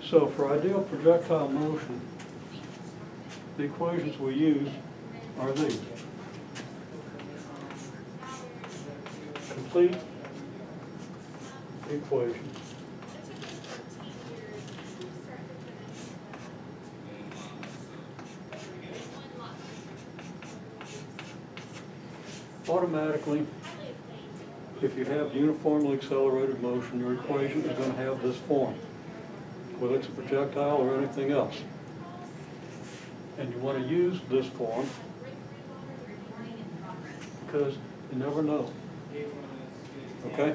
So for ideal projectile motion, the equations we use are these. Complete equation. Automatically, if you have uniformly accelerated motion, your equation is going to have this form, whether it's a projectile or anything else. And you want to use this form because you never know. Okay?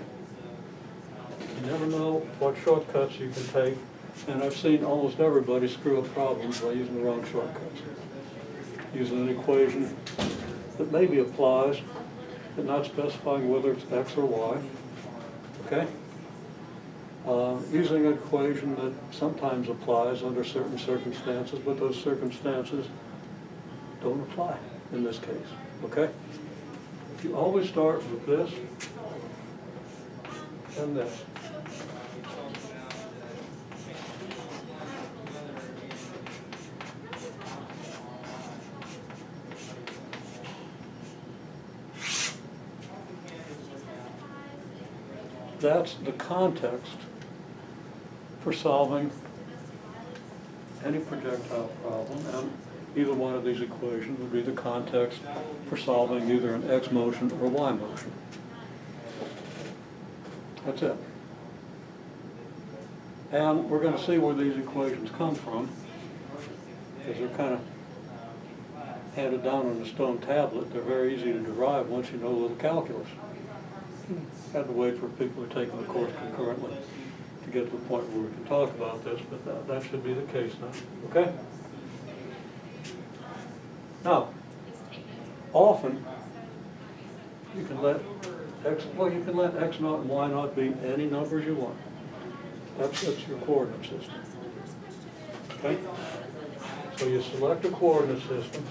You never know what shortcuts you can take, and I've seen almost everybody screw up problems by using the wrong shortcuts. Using an equation that maybe applies, but not specifying whether it's X or Y. Okay? Using an equation that sometimes applies under certain circumstances, but those circumstances don't apply in this case. Okay? You always start with this and this. That's the context for solving any projectile problem, and either one of these equations would be the context for solving either an X motion or a Y motion. That's it. And we're going to see where these equations come from, because they're kind of handed down on a stone tablet. They're very easy to derive once you know a little calculus. Had to wait for people who are taking the course concurrently to get to the point where we can talk about this, but that should be the case now. Okay? Now, often you can let X naught and Y naught be any numbers you want. That's your coordinate system. Okay? So you select a coordinate system.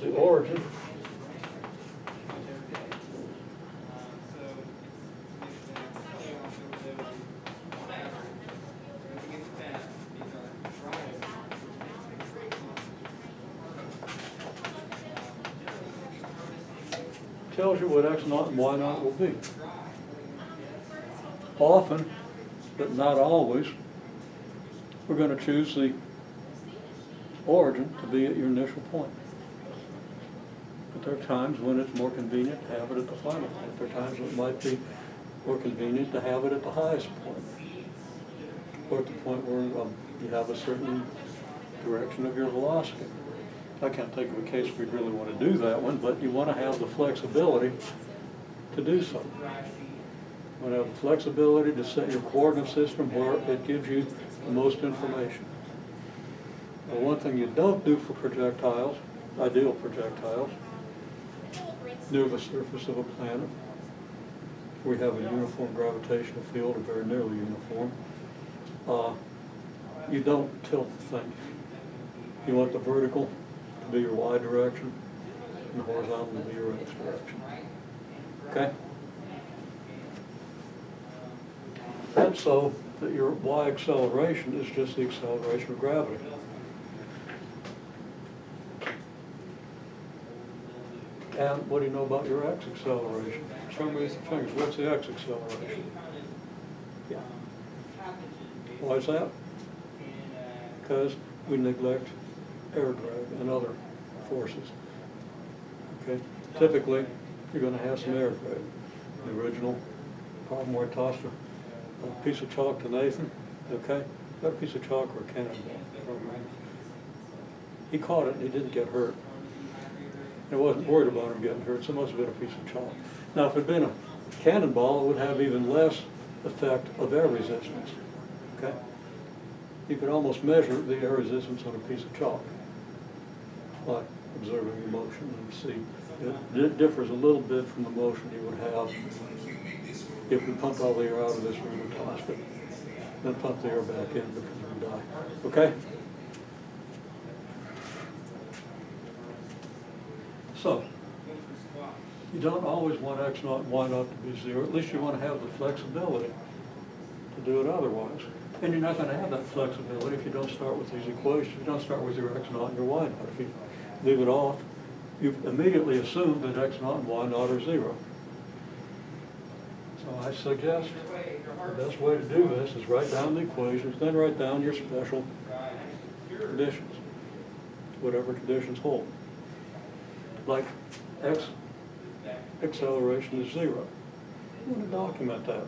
The origin tells you what X naught and Y naught will be. Often, but not always, we're going to choose the origin to be at your initial point. But there are times when it's more convenient to have it at the final point. There are times when it might be more convenient to have it at the highest point, or at the point where you have a certain direction of your velocity. I can't think of a case where you really want to do that one, but you want to have the flexibility to do so. You want to have the flexibility to set your coordinate system where it gives you the most information. Now, one thing you don't do for projectiles, ideal projectiles, near the surface of a planet, we have a uniform gravitational field, or very nearly uniform, you don't tilt the thing. You want the vertical to be your Y direction and the horizontal to be your X direction. Okay? And so that your Y acceleration is just the acceleration of gravity. And what do you know about your X acceleration? Show me with the fingers. What's the X acceleration? Yeah. Why is that? Because we neglect air drag and other forces. Okay? Typically, you're going to have some air drag. The original problem where I tossed a piece of chalk to Nathan, okay? Got a piece of chalk or a cannonball? I don't remember. He caught it and he didn't get hurt. I wasn't worried about him getting hurt, so it must have been a piece of chalk. Now, if it had been a cannonball, it would have even less effect of air resistance. Okay? You could almost measure the air resistance on a piece of chalk by observing the motion and see. It differs a little bit from the motion you would have if we pumped all the air out of this room and tossed it, then pump the air back in because it would die. Okay? So, you don't always want X naught and Y naught to be zero. At least you want to have the flexibility to do it otherwise. And you're not going to have that flexibility if you don't start with these equations. You don't start with your X naught and your Y naught. If you leave it off, you immediately assume that X naught and Y naught are zero. So I suggest the best way to do this is write down the equations, then write down your special conditions, whatever conditions hold. Like X acceleration is zero. You want to document that.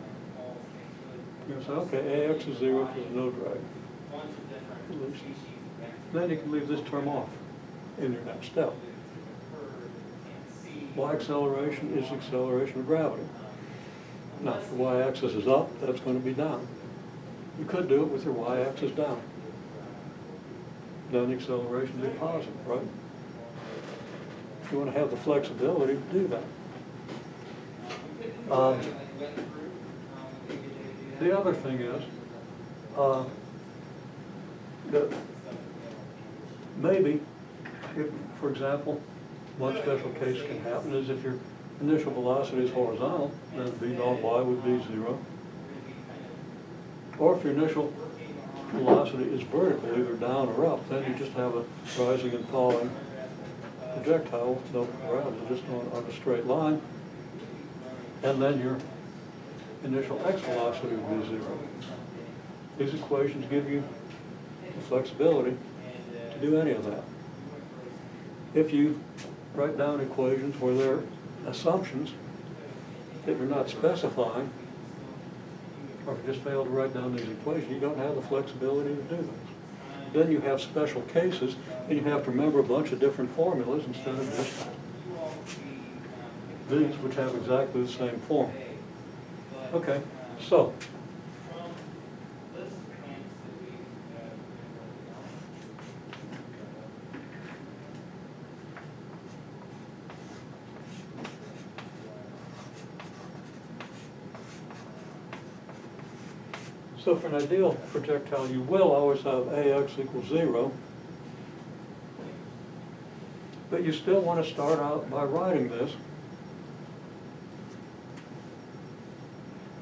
You're going to say, okay, AX is zero because there's no drag. Then you can leave this term off in your next step. Y acceleration is acceleration of gravity. Now, if the y-axis is up, that's going to be down. You could do it with your y-axis down. Then the acceleration would be positive, right? If you want to have the flexibility to do that. The other thing is that maybe, if, for example, one special case can happen is if your initial velocity is horizontal, then v naught y would be zero. Or if your initial velocity is vertical, either down or up, then you just have a rising and falling projectile with no gravity, just on a straight line. And then your initial x velocity would be zero. These equations give you the flexibility to do any of that. If you write down equations where there are assumptions that you're not specifying, or if you just fail to write down these equations, you don't have the flexibility to do this. Then you have special cases, and you have to remember a bunch of different formulas instead of just these, which have exactly the same form. Okay, so for an ideal projectile, you will always have AX equals zero, but you still want to start out by writing this,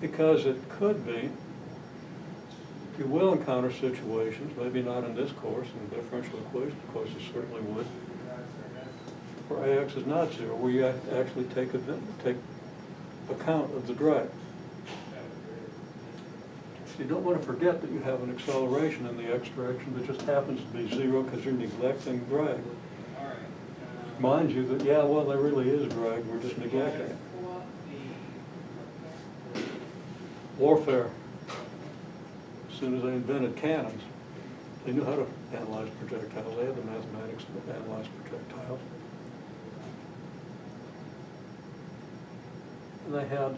because it could be, you will encounter situations, maybe not in this course, in differential equation course you certainly would, where AX is not zero, where you actually take account of the drag. You don't want to forget that you have an acceleration in the x direction that just happens to be zero because you're neglecting drag. Mind you that, yeah, well, there really is drag, we're just neglecting it. Warfare, as soon as they invented cannons, they knew how to analyze projectiles. They had the mathematics to analyze projectiles. And they had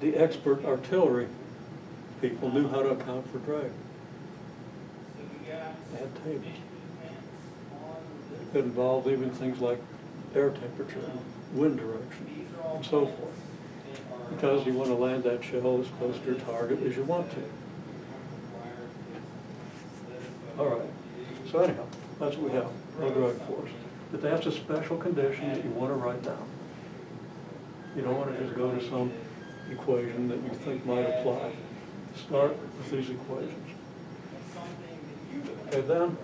the expert artillery people knew how to account for drag. They had tables. It involved even things like air temperature, wind direction, and so forth. Because you want to land that shell as close to your target as you want to. All right. So anyhow, that's what we have, no drag force. But that's a special condition that you want to write down. You don't want to just go to some equation that you think might apply. Start with these equations. Okay, then,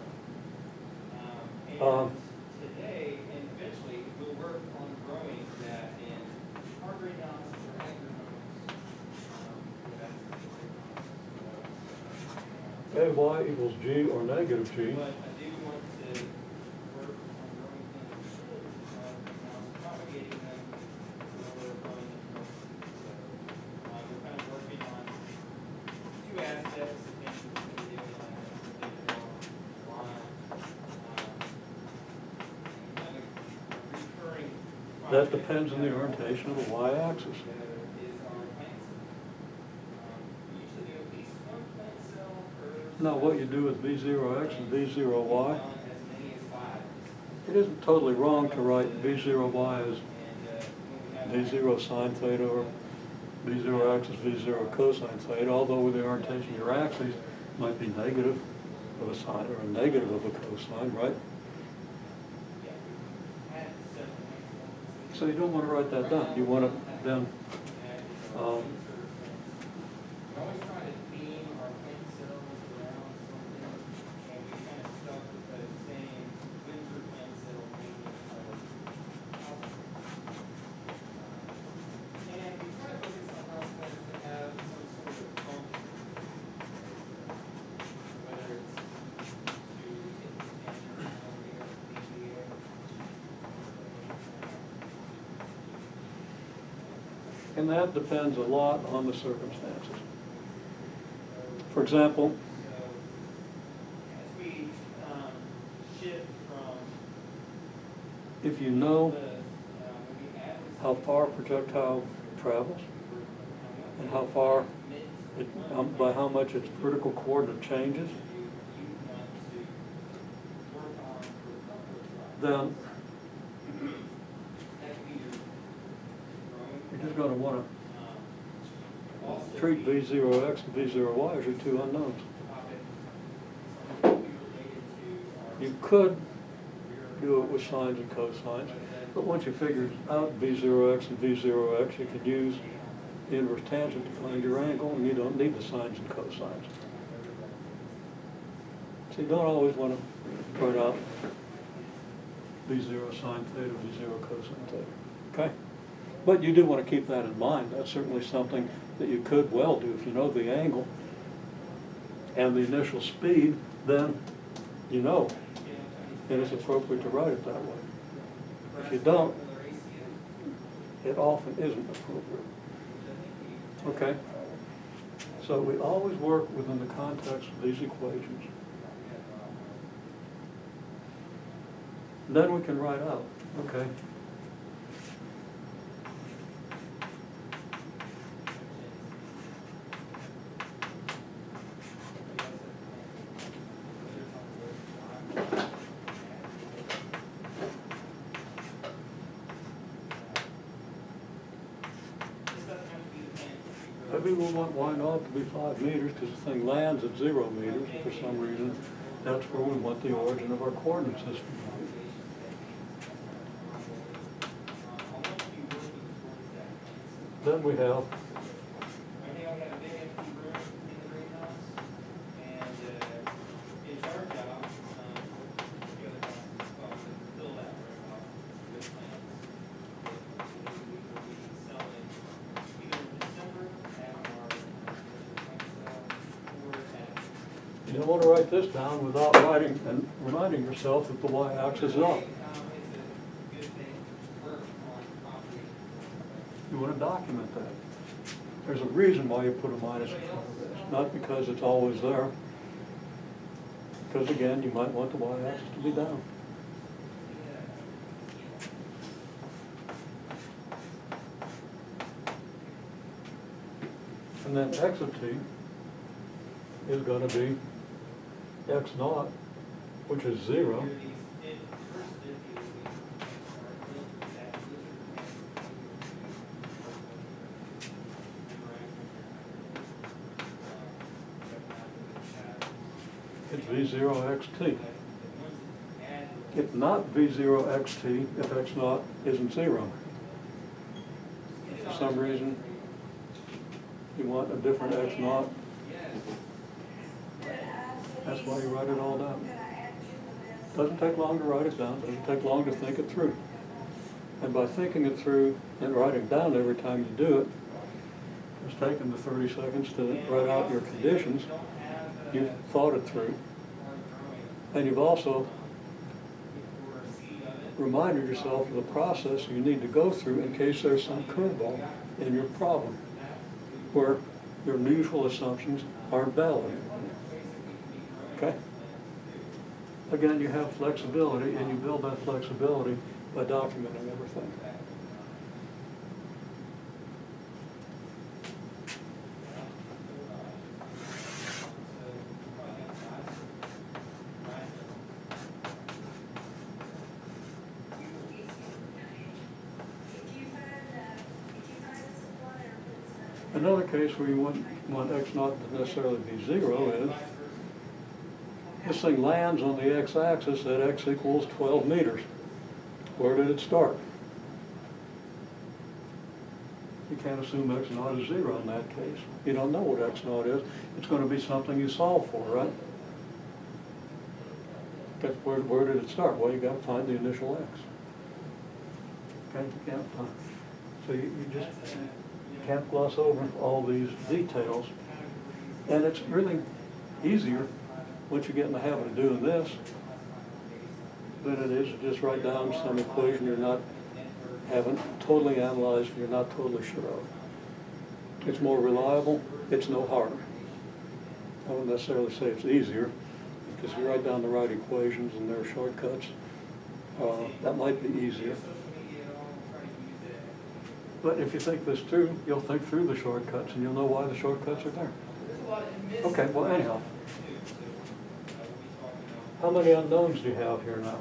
today and eventually we'll work on growing that in our greenhouse or AY equals G or negative G. but I do want to work on growing things propagating them we're growing them. So we're kind of working on two aspects of things that we're doing That depends on the orientation of the y-axis. Now what you do with V0x and V0y, it isn't totally wrong to write V0y as V0 sine theta or V0x as V0 cosine theta, although with the orientation of your axes might be negative of a sine or a negative of a cosine, right? So you don't want to write that down. You want to then, We always try to theme our pencils around something, and we kind of stuck with the same Windsor pencil theme of and we try to focus on house plans that have some sort of function. Whether it's to hit the standard or the air. and that depends a lot on the circumstances. For example, So, as we shift from if you know the, when we add this how far a projectile travels and how far, by how much its vertical coordinate changes, then you're just going to want to treat V0x and V0y as your two unknowns. You could do it with sines and cosines, but once you figure out V0x and V0x, you can use the inverse tangent to find your angle, and you don't need the sines and cosines. So you don't always want to write out V0 sine theta, V0 cosine theta, okay? But you do want to keep that in mind. That's certainly something that you could well do. If you know the angle and the initial speed, then you know it is appropriate to write it that way. If you don't, it often isn't appropriate. Okay? So we always work within the context of these equations. Then we can write out, okay? Maybe we'll want y naught to be 5 meters because the thing lands at 0 meters. For some reason, that's where we want the origin of our coordinate system to be. Then we have you don't want to write this down without writing and reminding yourself that the y-axis is up. You want to document that. There's a reason why you put a minus in front of this, not because it's always there. Because again, you might want the y-axis to be down. And then x of t is going to be x naught, which is 0. It's V0 xt. It's not V0 xt if x naught isn't 0. If for some reason you want a different x naught, that's why you write it all down. Doesn't take long to write it down, doesn't take long to think it through. And by thinking it through and writing down every time you do it, it's taken the 30 seconds to write out your conditions. You've thought it through. And you've also reminded yourself of the process you need to go through in case there's some curveball in your problem where your usual assumptions aren't valid. Okay? Again, you have flexibility, and you build that flexibility by documenting everything. Another case where you want x naught to necessarily be 0 is this thing lands on the x-axis at x equals 12 meters. Where did it start? You can't assume X naught is zero in that case. You don't know what X naught is. It's gonna be something you solve for, right? Because where did it start? Well, you gotta find the initial X. Okay, you can't, so you just can't gloss over all these details. And it's really easier, once you get in the habit of doing this, than it is to just write down some equation haven't totally analyzed, you're not totally sure of. It's more reliable, it's no harder. I wouldn't necessarily say it's easier, because you write down the right equations and there are shortcuts. That might be easier. But if you think this through, you'll think through the shortcuts and you'll know why the shortcuts are there. Okay, well anyhow. How many unknowns do you have here now?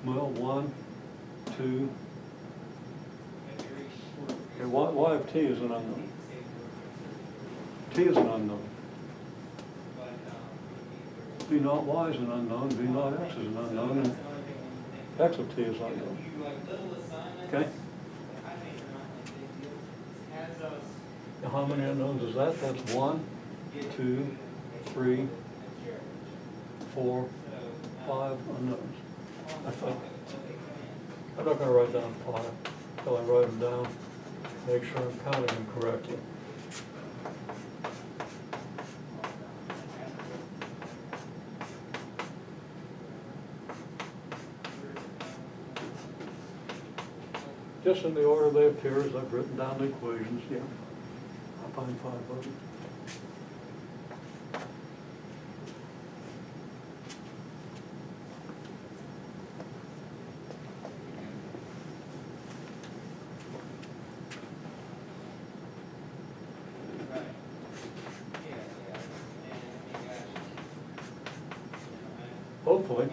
Well, 1, 2. Okay, y of t is an unknown. T is an unknown. V naught y is an unknown, V naught x is an unknown, and x of t is unknown. Okay? Now how many unknowns is that? That's 1, 2, 3, 4, 5 unknowns, I think. I'm not going to write down 5 until I write them down, make sure I'm counting them correctly. Just in the order they appear as I've written down the equations, yeah. I'll find 5 of them. Hopefully.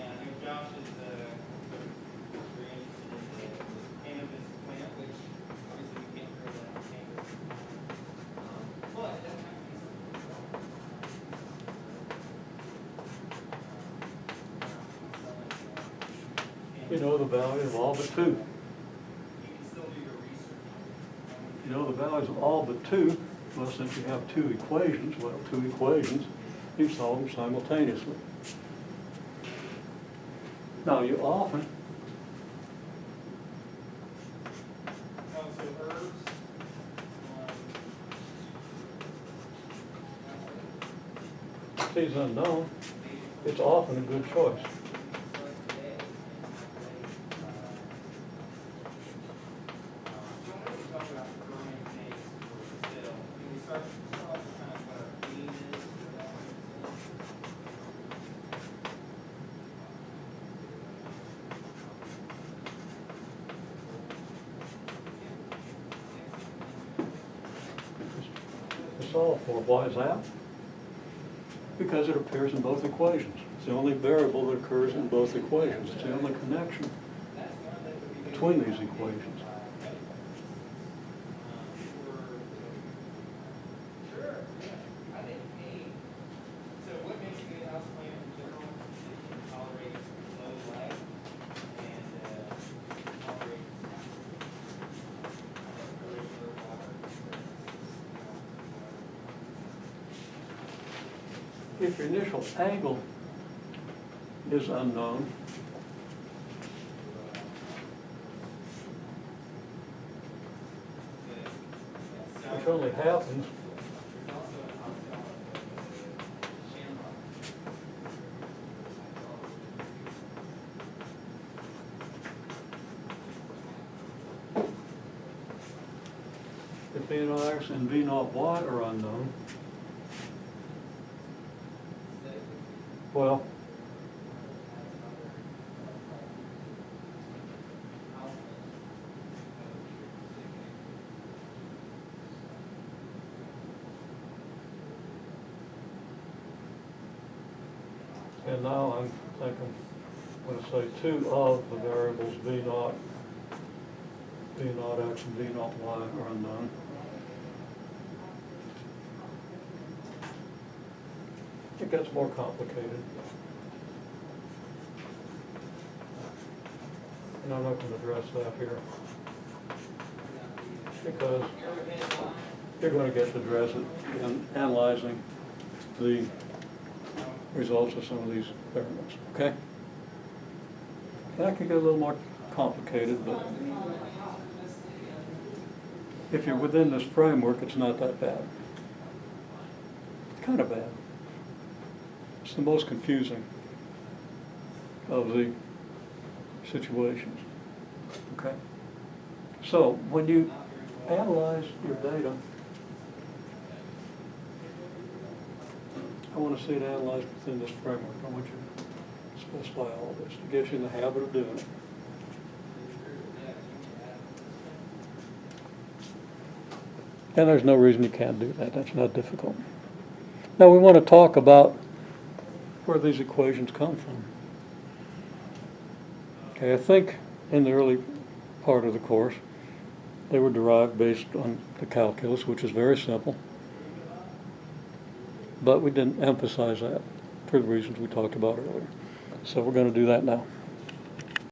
You know the value of all but 2. You know the values of all but 2. Well, since you have 2 equations, well, 2 equations, you solve them simultaneously. Now, you often T is unknown, it's often a good choice. To solve for. Why is that? Because it appears in both equations. It's the only variable that occurs in both equations. It's the only connection between these equations. If your initial angle is unknown, which only happens if V naught x and V naught y are unknown. Well, and now I'm thinking, I'm going to say 2 of the variables V naught x and V naught y are unknown. It gets more complicated. And I'm not going to address that here. because you're going to get to address it in analyzing the results of some of these experiments, okay? That can get a little more complicated, but if you're within this framework, it's not that bad. It's kind of bad. It's the most confusing of the situations, okay? So when you analyze your data, I want to see it analyzed within this framework. I want you to specify all this to get you in the habit of doing it. And there's no reason you can't do that. That's not difficult. Now we want to talk about where these equations come from. Okay, I think in the early part of the course, they were derived based on the calculus, which is very simple. But we didn't emphasize that for the reasons we talked about earlier. So we're going to do that now.